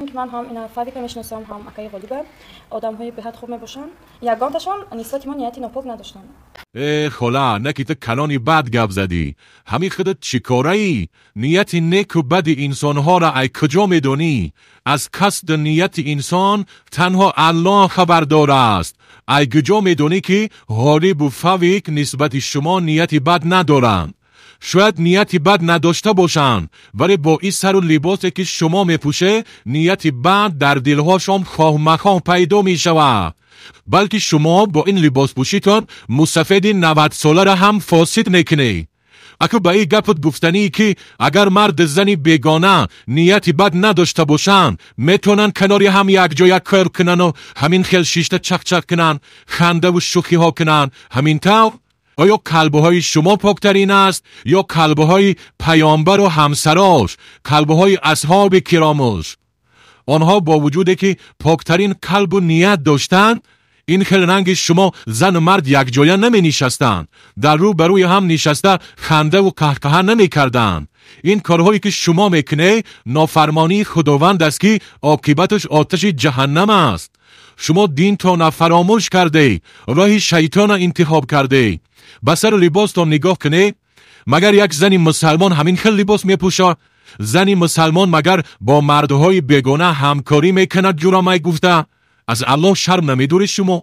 که من هم اینا فردی که میشناسم هم اکای غالبه آدم‌های به حد خوب میباشن یگانتشون نسبت من نیتی ناپاک نداشتن. خلا نکیت کلانی بد گپ زدی. همین خودت چیکاره‌ای؟ نیت نیک و بد انسان‌ها را ای کجا میدونی؟ از قصد نیت انسان تنها الله خبردار است. ای کجا میدونی که غالب و فویک نسبت شما نیت بد ندارند؟ شاید نیتی بد نداشته باشند ولی با این سر و لباسی که شما میپوشه نیتی بد در دلهاشون خواه مخواه پیدا میشود. بلکه شما با این لباس پوشیدن مستفید 90 ساله را هم فاسد میکنی. اگه با این گپت گفتنی که اگر مرد زنی بیگانه نیتی بد نداشته باشن میتونن کناری هم یک جای کار کنن و همین خیل شیشته چک چک کنن خنده و شوخی ها کنن همین طور؟ آیا کلبه های شما پاکترین است یا کلبه های پیامبر و همسراش، کلبه های اصحاب کرامش؟ آنها با وجودی که پاکترین کلب و نیت داشتند این خیل رنگ شما زن و مرد یک جایه نمی نشستند، در رو بروی هم نشسته خنده و قهقه نمی کردند. این کارهایی که شما میکنه نافرمانی خداوند است که عاقبتش آتش جهنم است. شما دین تا نفراموش کرده، راه شیطان انتخاب کرده. بسر لباس تا نگاه کنه، مگر یک زنی مسلمان همین خیل لباس میپوشه؟ زنی مسلمان مگر با مردهای بیگانه همکاری میکند جورا می گفته؟ از الله شرم نمیدوری شما؟